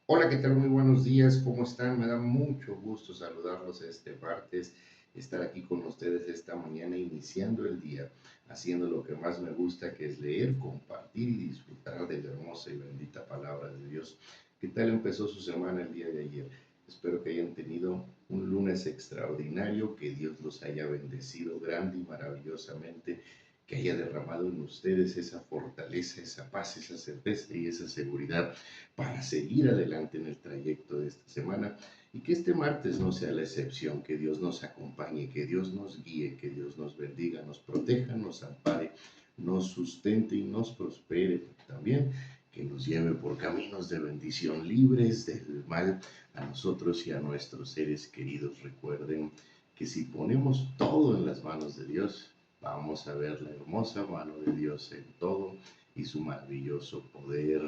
Hola, ¿qué tal? Muy buenos días, ¿cómo están? Me da mucho gusto saludarlos este martes, estar aquí con ustedes esta mañana, iniciando el día, haciendo lo que más me gusta, que es leer, compartir y disfrutar de la hermosa y bendita palabra de Dios. ¿Qué tal empezó su semana el día de ayer? Espero que hayan tenido un lunes extraordinario, que Dios los haya bendecido grande y maravillosamente, que haya derramado en ustedes esa fortaleza, esa paz, esa certeza y esa seguridad para seguir adelante en el trayecto de esta semana y que este martes no sea la excepción, que Dios nos acompañe, que Dios nos guíe, que Dios nos bendiga, nos proteja, nos ampare, nos sustente y nos prospere también, que nos lleve por caminos de bendición libres del mal a nosotros y a nuestros seres queridos. Recuerden que si ponemos todo en las manos de Dios, vamos a ver la hermosa mano de Dios en todo y su maravilloso poder.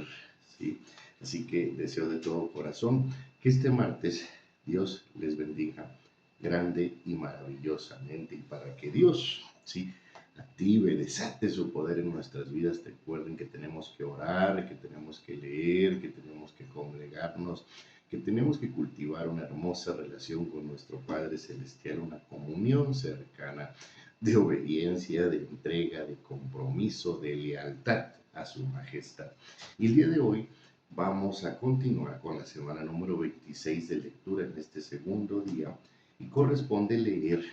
¿Sí? Así que deseo de todo corazón que este martes Dios les bendiga grande y maravillosamente y para que Dios, sí, active, desate su poder en nuestras vidas. Recuerden que tenemos que orar, que tenemos que leer, que tenemos que congregarnos, que tenemos que cultivar una hermosa relación con nuestro Padre Celestial, una comunión cercana de obediencia, de entrega, de compromiso, de lealtad a su majestad. Y el día de hoy vamos a continuar con la semana número 26 de lectura en este segundo día y corresponde leer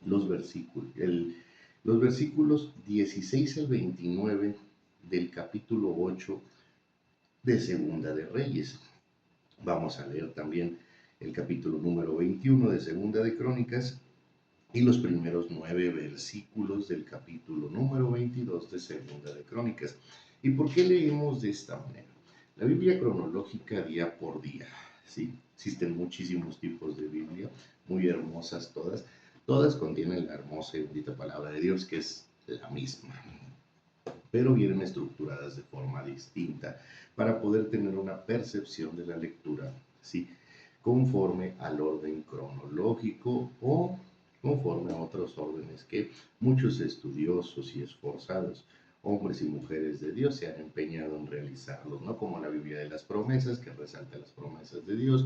los versículos 16 al 29 del capítulo 8 de Segunda de Reyes. Vamos a leer también el capítulo número 21 de Segunda de Crónicas y los primeros 9 versículos del capítulo número 22 de Segunda de Crónicas. ¿Y por qué leemos de esta manera? La Biblia cronológica día por día, ¿sí? Existen muchísimos tipos de Biblia, muy hermosas todas. Todas contienen la hermosa y bendita palabra de Dios, que es la misma, pero vienen estructuradas de forma distinta para poder tener una percepción de la lectura, ¿sí? Conforme al orden cronológico o conforme a otros órdenes que muchos estudiosos y esforzados, hombres y mujeres de Dios, se han empeñado en realizarlos, ¿no? Como la Biblia de las promesas, que resalta las promesas de Dios,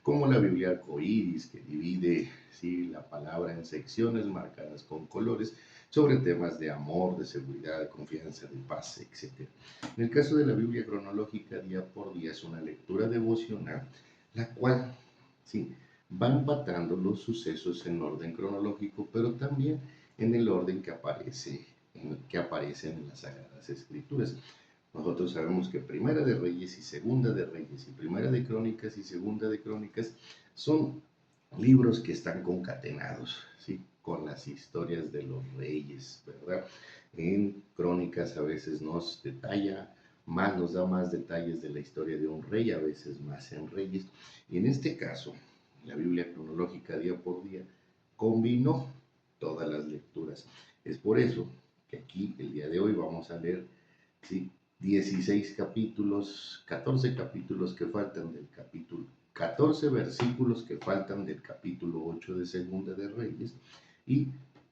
como la Biblia arcoíris, que divide, ¿sí?, la palabra en secciones marcadas con colores sobre temas de amor, de seguridad, de confianza, de paz, etc. En el caso de la Biblia cronológica, día por día, es una lectura devocional, la cual, sí, va empatando los sucesos en orden cronológico, pero también en el orden que aparecen en las Sagradas Escrituras. Nosotros sabemos que Primera de Reyes y Segunda de Reyes y Primera de Crónicas y Segunda de Crónicas son libros que están concatenados, ¿sí?, con las historias de los reyes, ¿verdad? En Crónicas a veces nos detalla más, nos da más detalles de la historia de un rey, a veces más en Reyes. Y en este caso, la Biblia cronológica día por día combinó todas las lecturas. Es por eso que aquí el día de hoy vamos a leer, ¿sí?, 16 capítulos, 14 capítulos que faltan del capítulo, 14 versículos que faltan del capítulo 8 de Segunda de Reyes y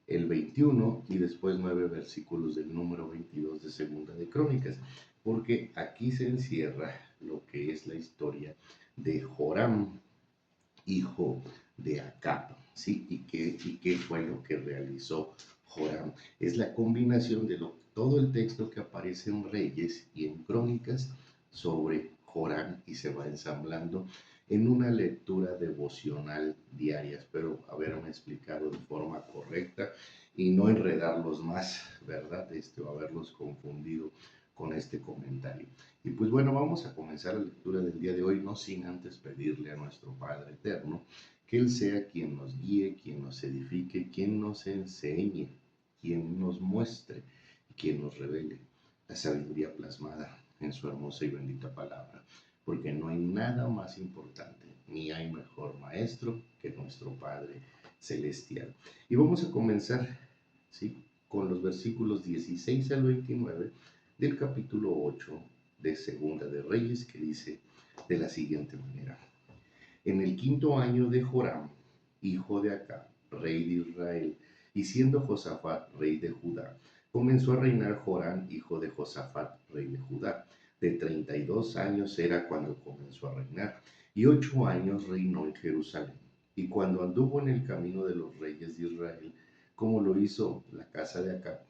el 21 y después 9 versículos del número 22 de Segunda de Crónicas, porque aquí se encierra lo que es la historia de Joram, hijo de Acab, ¿sí? ¿Y qué fue lo que realizó Joram? Es la combinación de todo el texto que aparece en Reyes y en Crónicas sobre Joram y se va ensamblando en una lectura devocional diaria. Espero haberme explicado de forma correcta y no enredarlos más, ¿verdad? O haberlos confundido con este comentario. Y pues bueno, vamos a comenzar la lectura del día de hoy, no sin antes pedirle a nuestro Padre Eterno que Él sea quien nos guíe, quien nos edifique, quien nos enseñe, quien nos muestre y quien nos revele la sabiduría plasmada en su hermosa y bendita palabra. Porque no hay nada más importante, ni hay mejor maestro que nuestro Padre Celestial. Y vamos a comenzar, ¿sí?, con los versículos 16 al 29 del capítulo 8 de Segunda de Reyes, que dice de la siguiente manera: en el quinto año de Joram, hijo de Acab, rey de Israel, y siendo Josafat rey de Judá, comenzó a reinar Joram, hijo de Josafat, rey de Judá. De 32 años era cuando comenzó a reinar, y 8 años reinó en Jerusalén. Y cuando anduvo en el camino de los reyes de Israel, como lo hizo la casa de Acab,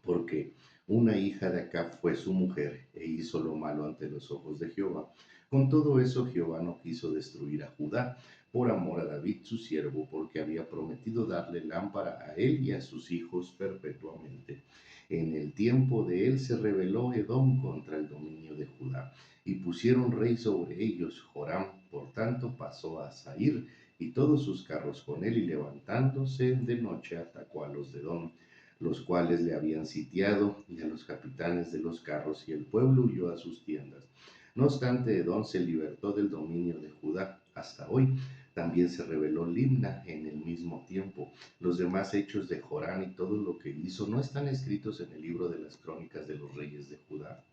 porque una hija de Acab fue su mujer e hizo lo malo ante los ojos de Jehová. Con todo eso Jehová no quiso destruir a Judá por amor a David su siervo, porque había prometido darle lámpara a él y a sus hijos perpetuamente. En el tiempo de él se rebeló Edom contra el dominio de Judá, y pusieron rey sobre ellos. Joram, por tanto, pasó a Zair y todos sus carros con él, y levantándose de noche atacó a los de Edom, los cuales le habían sitiado, y a los capitanes de los carros, y el pueblo huyó a sus tiendas. No obstante, Edom se libertó del dominio de Judá hasta hoy. También se rebeló Libna en el mismo tiempo. Los demás hechos de Jorán y todo lo que hizo no están escritos en el libro de las crónicas de los reyes de Judá.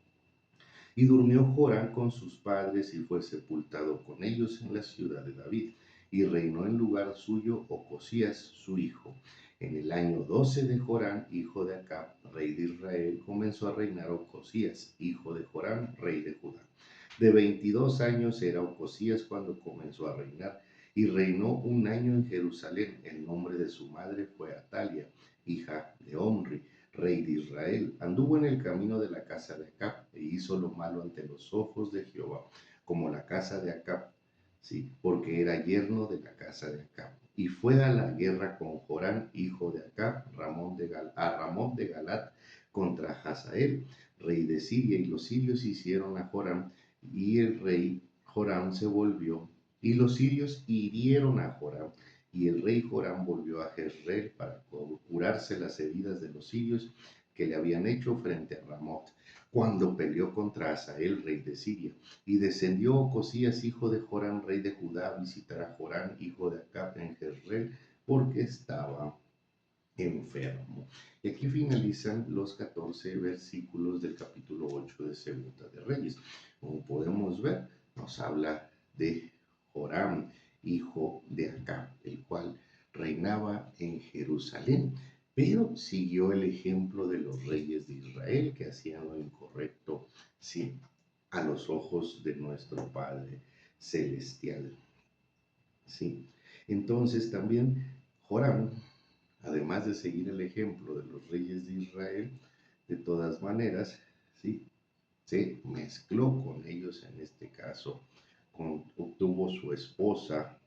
Y durmió Jorán con sus padres y fue sepultado con ellos en la ciudad de David. Y reinó en lugar suyo Ocosías, su hijo. En el año 12 de Jorán, hijo de Acab, rey de Israel, comenzó a reinar Ocosías, hijo de Jorán, rey de Judá. De 22 años era Ocosías cuando comenzó a reinar, y reinó un año en Jerusalén. El nombre de su madre fue Atalia, hija de Omri, rey de Israel. Anduvo en el camino de la casa de Acab e hizo lo malo ante los ojos de Jehová, como la casa de Acab, sí, porque era yerno de la casa de Acab. Y fue a la guerra con Jorán, hijo de Acab, a Ramón de Galat, contra Hazael, rey de Siria. Y los sirios hicieron a Joram, y el rey Joram se volvió, y los sirios hirieron a Joram, y el rey Joram volvió a Jezreel para curarse las heridas de los sirios que le habían hecho frente a Ramot, cuando peleó contra Hazael, rey de Siria. Y descendió Ocosías, hijo de Joram, rey de Judá, a visitar a Joram, hijo de Acab, en Jezreel, porque estaba enfermo. Y aquí finalizan los 14 versículos del capítulo 8 de Segunda de Reyes. Como podemos ver, nos habla de Joram, hijo de Acab, el cual reinaba en Jerusalén, pero siguió el ejemplo de los reyes de Israel que hacían lo incorrecto, sí, a los ojos de nuestro Padre Celestial. Sí. Entonces también Joram, además de seguir el ejemplo de los reyes de Israel, de todas maneras, sí, se mezcló con ellos en este caso, obtuvo su esposa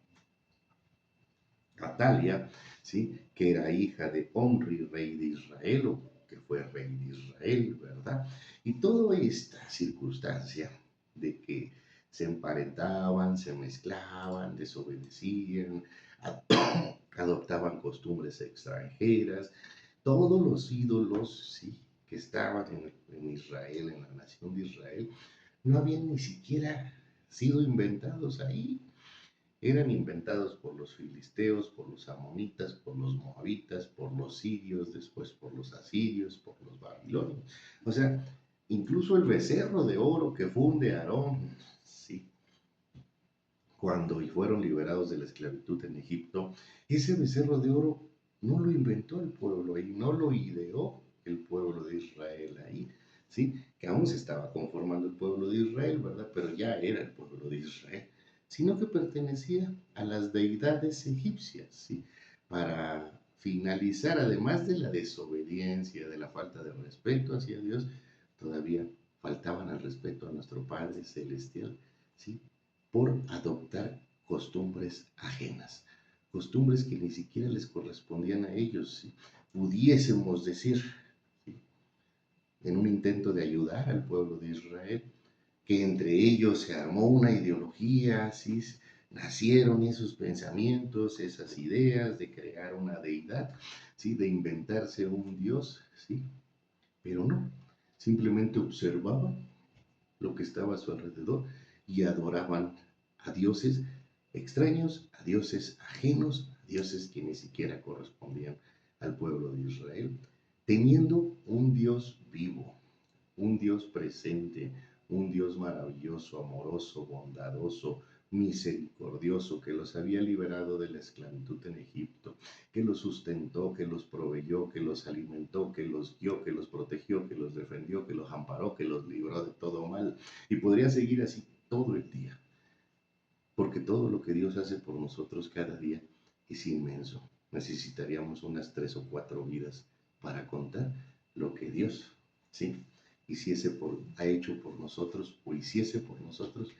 Atalia, ¿sí? Que era hija de Omri, rey de Israel, o que fue rey de Israel, ¿verdad? Y toda esta circunstancia de que se emparentaban, se mezclaban, desobedecían, adoptaban costumbres extranjeras, todos los ídolos, ¿sí? Que estaban en Israel, en la nación de Israel, no habían ni siquiera sido inventados ahí. Eran inventados por los filisteos, por los amonitas, por los moabitas, por los sirios, después por los asirios, por los babilonios. O sea, incluso el becerro de oro que funde Aarón, sí, cuando fueron liberados de la esclavitud en Egipto, ese becerro de oro no lo inventó el pueblo ahí, no lo ideó el pueblo de Israel ahí, ¿sí? Que aún se estaba conformando el pueblo de Israel, ¿verdad? Pero ya era el pueblo de Israel, sino que pertenecía a las deidades egipcias, ¿sí? Para finalizar, además de la desobediencia, de la falta de respeto hacia Dios, todavía faltaban al respeto a nuestro Padre Celestial, ¿sí? Por adoptar costumbres ajenas, costumbres que ni siquiera les correspondían a ellos, ¿sí? Pudiésemos decir, ¿sí? En un intento de ayudar al pueblo de Israel, que entre ellos se armó una ideología, ¿sí? Nacieron esos pensamientos, esas ideas de crear una deidad, ¿sí? De inventarse un Dios, ¿sí? Pero no, simplemente observaban lo que estaba a su alrededor y adoraban a dioses extraños, a dioses ajenos, a dioses que ni siquiera correspondían al pueblo de Israel, teniendo un Dios vivo, un Dios presente, un Dios maravilloso, amoroso, bondadoso, misericordioso, que los había liberado de la esclavitud en Egipto, que los sustentó, que los proveyó, que los alimentó, que los guió, que los protegió, que los defendió, que los amparó, que los libró de todo mal. Y podría seguir así todo el día, porque todo lo que Dios hace por nosotros cada día es inmenso. Necesitaríamos unas 3 o 4 vidas para contar lo que Dios, ¿sí? Ha hecho por nosotros o hiciese por nosotros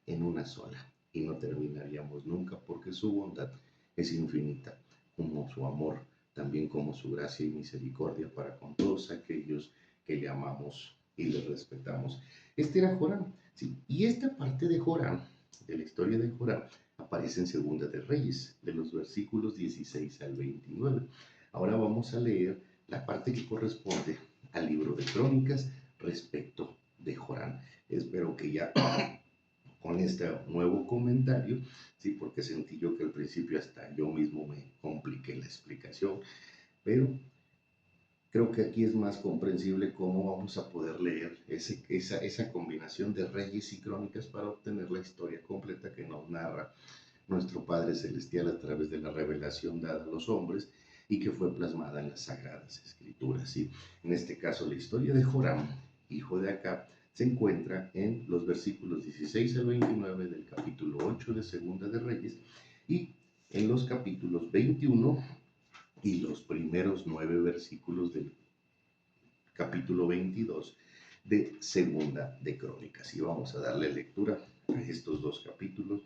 en una sola. Y no terminaríamos nunca porque su bondad es infinita, como su amor, también como su gracia y misericordia para con todos aquellos que le amamos y le respetamos. Este era Joram, ¿sí? Y esta parte de Joram, de la historia de Joram, aparece en Segunda de Reyes, de los versículos 16 al 29. Ahora vamos a leer la parte que corresponde al libro de Crónicas respecto de Joram. Espero que ya con este nuevo comentario, sí, porque sentí yo que al principio hasta yo mismo me compliqué la explicación, pero creo que aquí es más comprensible cómo vamos a poder leer esa combinación de Reyes y Crónicas para obtener la historia completa que nos narra nuestro Padre Celestial a través de la revelación dada a los hombres y que fue plasmada en las Sagradas Escrituras. ¿Sí? En este caso, la historia de Joram, hijo de Acab, se encuentra en los versículos 16 al 29 del capítulo 8 de Segunda de Reyes y en los capítulos 21 y los primeros 9 versículos del capítulo 22 de Segunda de Crónicas. Y vamos a darle lectura a estos dos capítulos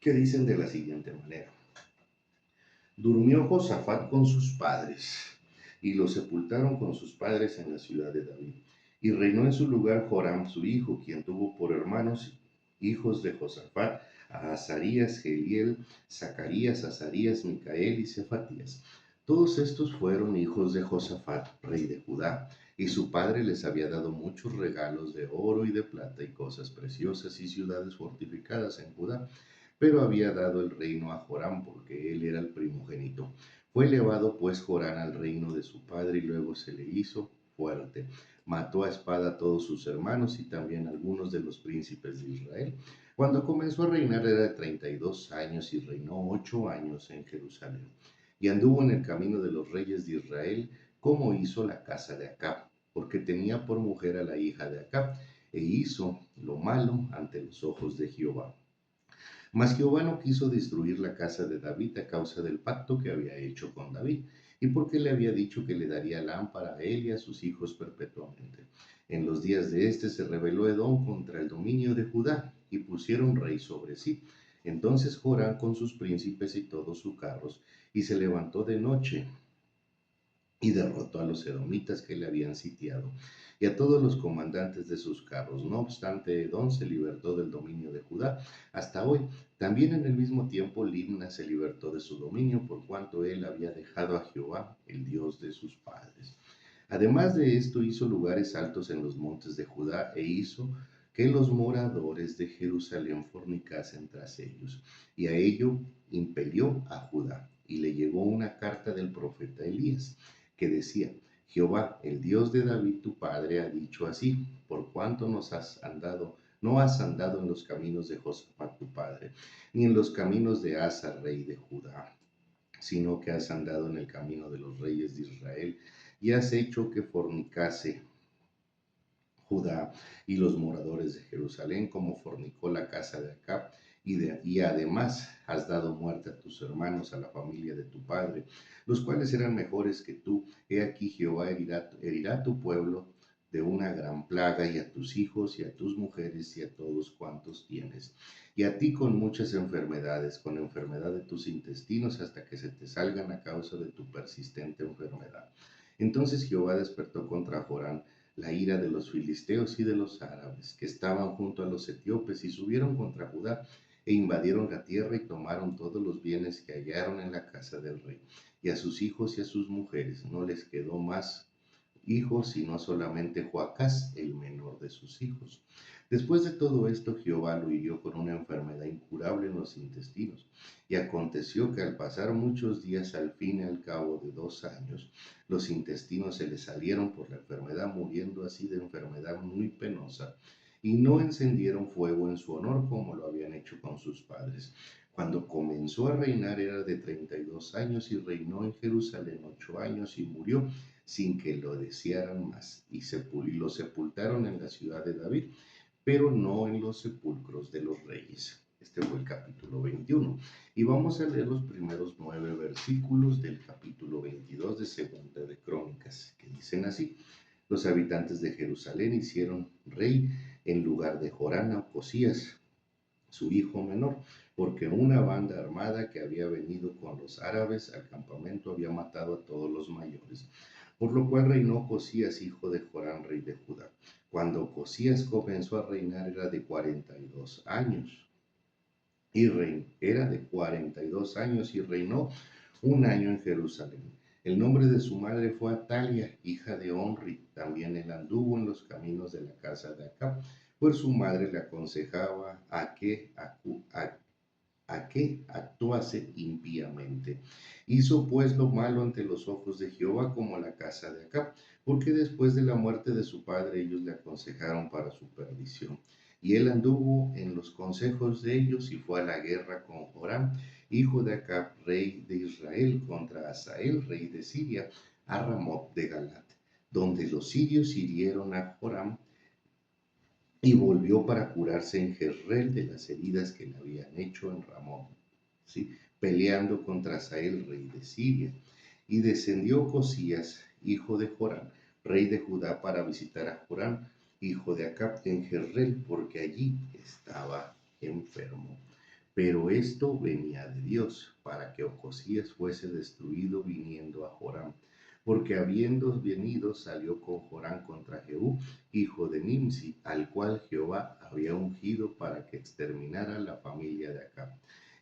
que dicen de la siguiente manera. Durmió Josafat con sus padres, y lo sepultaron con sus padres en la ciudad de David. Y reinó en su lugar Joram su hijo, quien tuvo por hermanos hijos de Josafat a Azarías, Geliel, Zacarías, Azarías, Micael y Cefatías. Todos estos fueron hijos de Josafat, rey de Judá, y su padre les había dado muchos regalos de oro y de plata y cosas preciosas y ciudades fortificadas en Judá, pero había dado el reino a Joram porque él era el primogénito. Fue elevado pues Joram al reino de su padre y luego se le hizo fuerte. Mató a espada a todos sus hermanos y también a algunos de los príncipes de Israel. Cuando comenzó a reinar era de 32 años y reinó 8 años en Jerusalén. Y anduvo en el camino de los reyes de Israel, como hizo la casa de Acab, porque tenía por mujer a la hija de Acab, e hizo lo malo ante los ojos de Jehová. Mas Jehová no quiso destruir la casa de David a causa del pacto que había hecho con David, y porque le había dicho que le daría lámpara a él y a sus hijos perpetuamente. En los días de este se rebeló Edom contra el dominio de Judá, y pusieron rey sobre sí. Entonces Joram con sus príncipes y todos sus carros, y se levantó de noche y derrotó a los edomitas que le habían sitiado y a todos los comandantes de sus carros. No obstante, Edom se libertó del dominio de Judá hasta hoy. También en el mismo tiempo Libna se libertó de su dominio por cuanto él había dejado a Jehová, el Dios de sus padres. Además de esto hizo lugares altos en los montes de Judá e hizo que los moradores de Jerusalén fornicasen tras ellos. Y a ello impelió a Judá. Y le llegó una carta del profeta Elías que decía: Jehová, el Dios de David tu padre, ha dicho así: por cuanto no has andado en los caminos de Josafat tu padre, ni en los caminos de Asa, rey de Judá, sino que has andado en el camino de los reyes de Israel, y has hecho que fornicase Judá y los moradores de Jerusalén, como fornicó la casa de Acab, y además has dado muerte a tus hermanos, a la familia de tu padre, los cuales eran mejores que tú. He aquí Jehová herirá a tu pueblo de una gran plaga, y a tus hijos, y a tus mujeres, y a todos cuantos tienes, y a ti con muchas enfermedades, con enfermedad de tus intestinos, hasta que se te salgan a causa de tu persistente enfermedad. Entonces Jehová despertó contra Joram la ira de los filisteos y de los árabes, que estaban junto a los etíopes, y subieron contra Judá, e invadieron la tierra, y tomaron todos los bienes que hallaron en la casa del rey. Y a sus hijos y a sus mujeres no les quedó más hijos, sino solamente Joacás, el menor de sus hijos. Después de todo esto, Jehová lo hirió con una enfermedad incurable en los intestinos. Y aconteció que al pasar muchos días, al fin y al cabo de 2 años, los intestinos se le salieron por la enfermedad, muriendo así de enfermedad muy penosa. y no encendieron fuego en su honor como lo habían hecho con sus padres. Cuando comenzó a reinar era de 32 años y reinó en Jerusalén 8 años y murió sin que lo desearan más. Y lo sepultaron en la ciudad de David, pero no en los sepulcros de los reyes. Este fue el capítulo 21. Y vamos a leer los primeros 9 versículos del capítulo 22 de Segunda de Crónicas, que dicen así: los habitantes de Jerusalén hicieron rey en lugar de Jorán a Ocosías, su hijo menor, porque una banda armada que había venido con los árabes al campamento había matado a todos los mayores. Por lo cual reinó Ocosías, hijo de Jorán, rey de Judá. Cuando Ocosías comenzó a reinar era de 42 años. Era de 42 años y reinó un año en Jerusalén. El nombre de su madre fue Atalia, hija de Omri. También él anduvo en los caminos de la casa de Acab, pues su madre le aconsejaba a que actuase impíamente. Hizo pues lo malo ante los ojos de Jehová como la casa de Acab, porque después de la muerte de su padre ellos le aconsejaron para su perdición. Y él anduvo en los consejos de ellos y fue a la guerra con Joram, hijo de Acab, rey de Israel, contra Hazael, rey de Siria, a Ramot de Galat, donde los sirios hirieron a Joram y volvió para curarse en Jezreel de las heridas que le habían hecho en Ramón, ¿sí? Peleando contra Hazael, rey de Siria. Y descendió Ocosías, hijo de Joram, rey de Judá, para visitar a Joram, hijo de Acab, en Jezreel, porque allí estaba enfermo. Pero esto venía de Dios, para que Ocosías fuese destruido viniendo a Joram, porque habiendo venido salió con Joram contra Jehú, hijo de Nimsi, al cual Jehová había ungido para que exterminara la familia de Acab.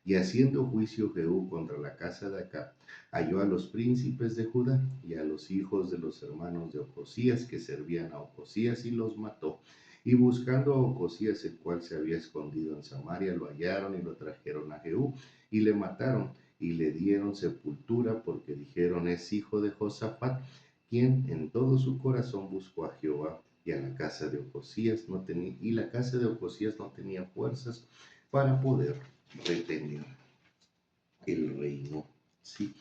Y haciendo juicio Jehú contra la casa de Acab, halló a los príncipes de Judá y a los hijos de los hermanos de Ocosías que servían a Ocosías y los mató. Y buscando a Ocosías, el cual se había escondido en Samaria, lo hallaron y lo trajeron a Jehú y le mataron y le dieron sepultura porque dijeron: es hijo de Josafat, quien en todo su corazón buscó a Jehová. Y a la casa de Ocosías no tenía, y la casa de Ocosías no tenía fuerzas para poder retener el reino. Sí,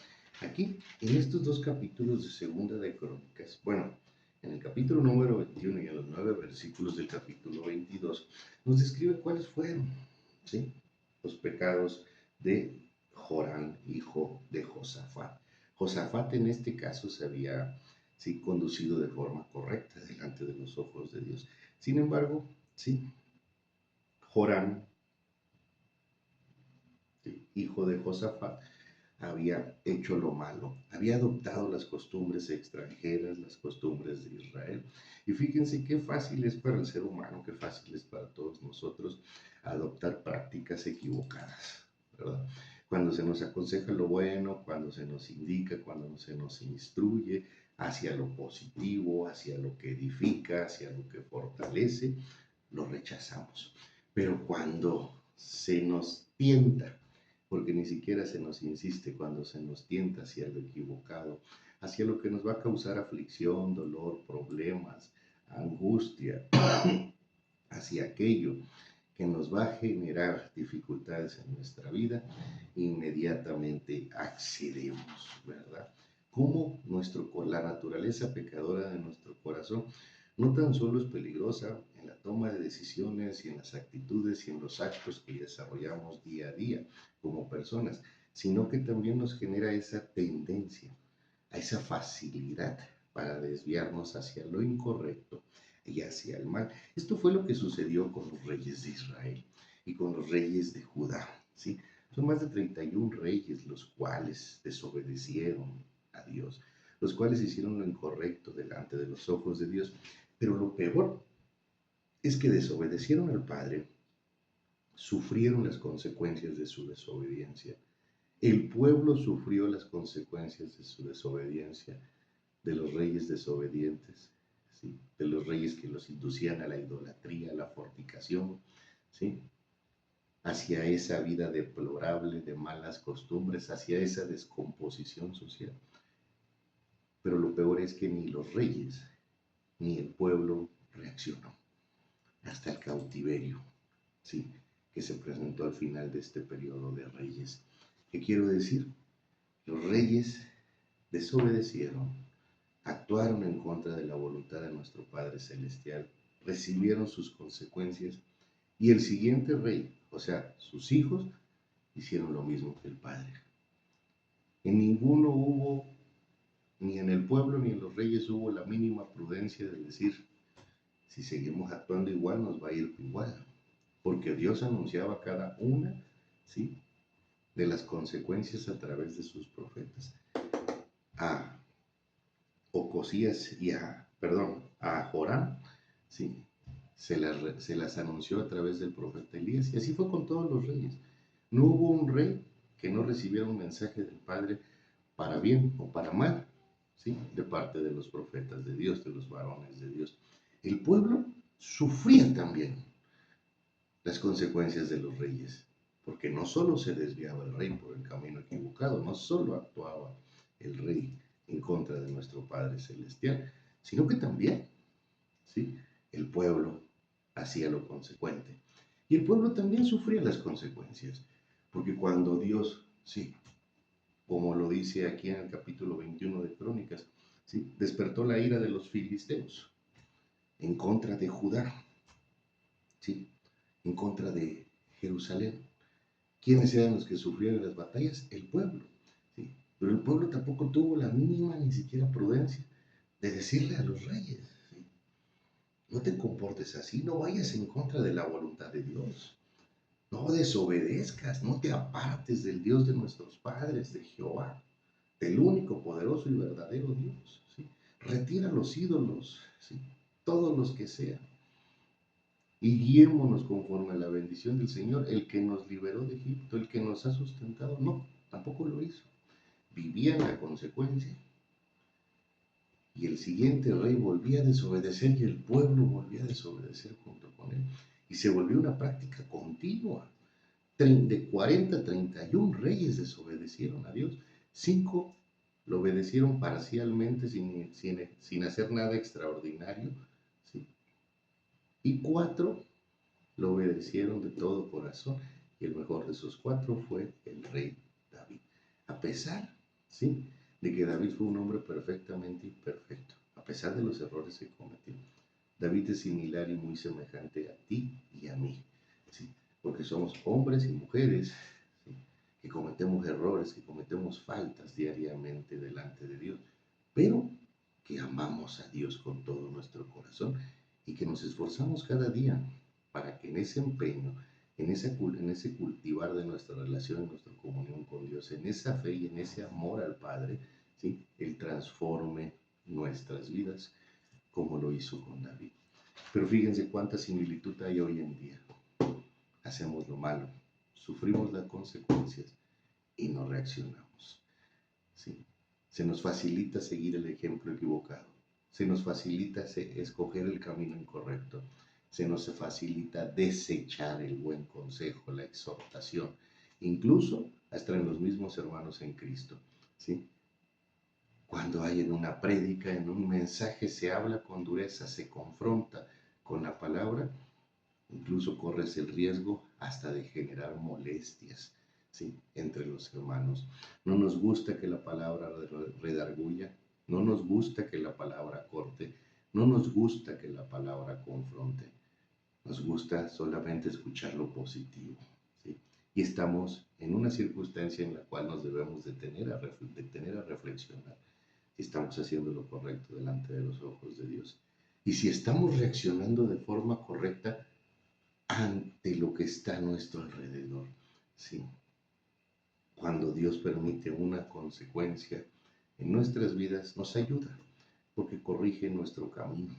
aquí en estos dos capítulos de Segunda de Crónicas, bueno, en el capítulo número 21 y en los 9 versículos del capítulo 22, nos describe cuáles fueron, ¿sí?, los pecados de Jorán, hijo de Josafat. Josafat en este caso se había, sí, conducido de forma correcta delante de los ojos de Dios. Sin embargo, sí, Jorán, sí, hijo de Josafat, había hecho lo malo, había adoptado las costumbres extranjeras, las costumbres de Israel. Y fíjense qué fácil es para el ser humano, qué fácil es para todos nosotros adoptar prácticas equivocadas, ¿verdad? Cuando se nos aconseja lo bueno, cuando se nos indica, cuando se nos instruye hacia lo positivo, hacia lo que edifica, hacia lo que fortalece, lo rechazamos. Pero cuando se nos tienta, porque ni siquiera se nos insiste, cuando se nos tienta hacia lo equivocado, hacia lo que nos va a causar aflicción, dolor, problemas, angustia, hacia aquello que nos va a generar dificultades en nuestra vida, inmediatamente accedemos, ¿verdad? Como la naturaleza pecadora de nuestro corazón no tan solo es peligrosa en la toma de decisiones y en las actitudes y en los actos que desarrollamos día a día como personas, sino que también nos genera esa tendencia, a esa facilidad para desviarnos hacia lo incorrecto y hacia el mal. Esto fue lo que sucedió con los reyes de Israel y con los reyes de Judá, ¿sí? Son más de 31 reyes los cuales desobedecieron a Dios, los cuales hicieron lo incorrecto delante de los ojos de Dios. Pero lo peor es que desobedecieron al Padre, sufrieron las consecuencias de su desobediencia. El pueblo sufrió las consecuencias de su desobediencia, de los reyes desobedientes, ¿sí?, de los reyes que los inducían a la idolatría, a la fornicación, ¿sí?, hacia esa vida deplorable de malas costumbres, hacia esa descomposición social. Pero lo peor es que ni los reyes ni el pueblo reaccionó. hasta el cautiverio, ¿sí? Que se presentó al final de este periodo de reyes. ¿Qué quiero decir? Los reyes desobedecieron, actuaron en contra de la voluntad de nuestro Padre Celestial, recibieron sus consecuencias y el siguiente rey, o sea, sus hijos, hicieron lo mismo que el Padre. En ninguno hubo, ni en el pueblo ni en los reyes hubo la mínima prudencia de decir, si seguimos actuando igual nos va a ir igual, porque Dios anunciaba cada una, ¿sí?, de las consecuencias a través de sus profetas. A Ocosías y a Joram, ¿sí?, se las anunció a través del profeta Elías, y así fue con todos los reyes. No hubo un rey que no recibiera un mensaje del Padre para bien o para mal, ¿sí?, de parte de los profetas de Dios, de los varones de Dios. El pueblo sufría también las consecuencias de los reyes, porque no solo se desviaba el rey por el camino equivocado, no solo actuaba el rey en contra de nuestro Padre Celestial, sino que también, ¿sí?, el pueblo hacía lo consecuente. Y el pueblo también sufría las consecuencias, porque cuando Dios, sí, como lo dice aquí en el capítulo 21 de Crónicas, ¿sí?, despertó la ira de los filisteos en contra de Judá, ¿sí?, en contra de Jerusalén. ¿Quiénes eran los que sufrieron las batallas? El pueblo, ¿sí? Pero el pueblo tampoco tuvo la mínima ni siquiera prudencia de decirle a los reyes, ¿sí?, no te comportes así, no vayas en contra de la voluntad de Dios, no desobedezcas, no te apartes del Dios de nuestros padres, de Jehová, del único poderoso y verdadero Dios, ¿sí? Retira los ídolos, ¿sí?, todos los que sean, y guiémonos conforme a la bendición del Señor, el que nos liberó de Egipto, el que nos ha sustentado. No, tampoco lo hizo. Vivía en la consecuencia, y el siguiente rey volvía a desobedecer y el pueblo volvía a desobedecer junto con él. Y se volvió una práctica continua. De 40 a 31 reyes desobedecieron a Dios. 5 lo obedecieron parcialmente sin hacer nada extraordinario, ¿sí?, y 4 lo obedecieron de todo corazón, y el mejor de esos 4 fue el rey David. A pesar, ¿sí?, de que David fue un hombre perfectamente imperfecto, a pesar de los errores que cometió. David es similar y muy semejante a ti y a mí, ¿sí?, porque somos hombres y mujeres, ¿sí?, que cometemos errores, que cometemos faltas diariamente delante de Dios, pero que amamos a Dios con todo nuestro corazón y que nos esforzamos cada día para que en ese empeño, en ese cultivar de nuestra relación, en nuestra comunión con Dios, en esa fe y en ese amor al Padre, ¿sí?, Él transforme nuestras vidas como lo hizo con David. Pero fíjense cuánta similitud hay hoy en día. Hacemos lo malo, sufrimos las consecuencias y no reaccionamos, ¿sí? Se nos facilita seguir el ejemplo equivocado, se nos facilita escoger el camino incorrecto, se nos facilita desechar el buen consejo, la exhortación, incluso hasta en los mismos hermanos en Cristo, ¿sí? Cuando hay en una prédica, en un mensaje, se habla con dureza, se confronta con la palabra, incluso corres el riesgo hasta de generar molestias, ¿sí?, entre los hermanos. No nos gusta que la palabra redarguya, no nos gusta que la palabra corte, no nos gusta que la palabra confronte. Nos gusta solamente escuchar lo positivo, ¿sí? Y estamos en una circunstancia en la cual nos debemos detener a reflexionar si estamos haciendo lo correcto delante de los ojos de Dios. Y si estamos reaccionando de forma correcta ante lo que está a nuestro alrededor, ¿sí? Cuando Dios permite una consecuencia en nuestras vidas, nos ayuda, porque corrige nuestro camino,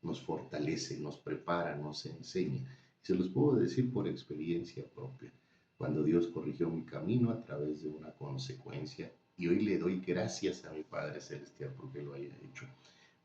nos fortalece, nos prepara, nos enseña. Se los puedo decir por experiencia propia. Cuando Dios corrigió mi camino a través de una consecuencia, y hoy le doy gracias a mi Padre Celestial porque lo haya hecho.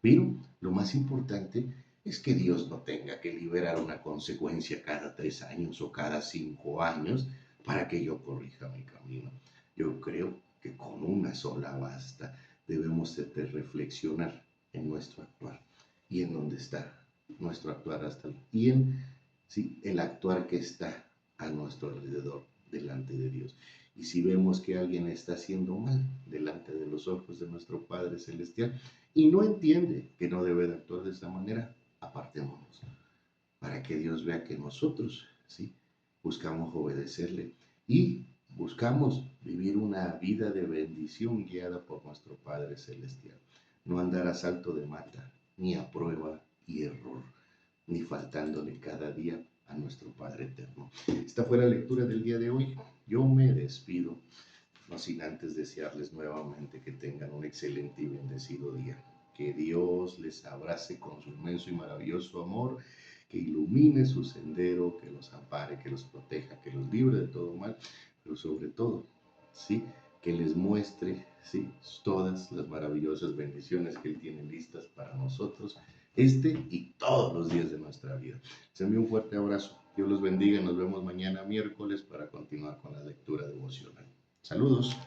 Pero lo más importante es que Dios no tenga que liberar una consecuencia cada 3 años o cada 5 años para que yo corrija mi camino. Yo creo que con una sola basta. Debemos de reflexionar en nuestro actuar y en dónde está nuestro actuar y en ¿sí? el actuar que está a nuestro alrededor delante de Dios. Y si vemos que alguien está haciendo mal delante de los ojos de nuestro Padre Celestial y no entiende que no debe de actuar de esa manera, apartémonos para que Dios vea que nosotros, ¿sí? buscamos obedecerle y buscamos vivir una vida de bendición guiada por nuestro Padre Celestial. No andar a salto de mata, ni a prueba y error, ni faltándole cada día a nuestro Padre Eterno. Esta fue la lectura del día de hoy. Yo me despido, no sin antes desearles nuevamente que tengan un excelente y bendecido día. Que Dios les abrace con su inmenso y maravilloso amor, que ilumine su sendero, que los ampare, que los proteja, que los libre de todo mal, pero sobre todo, ¿sí? que les muestre, ¿sí? todas las maravillosas bendiciones que Él tiene listas para nosotros, este y todos los días de nuestra vida. Les envío un fuerte abrazo. Dios los bendiga. Nos vemos mañana miércoles para continuar con la lectura devocional. Saludos.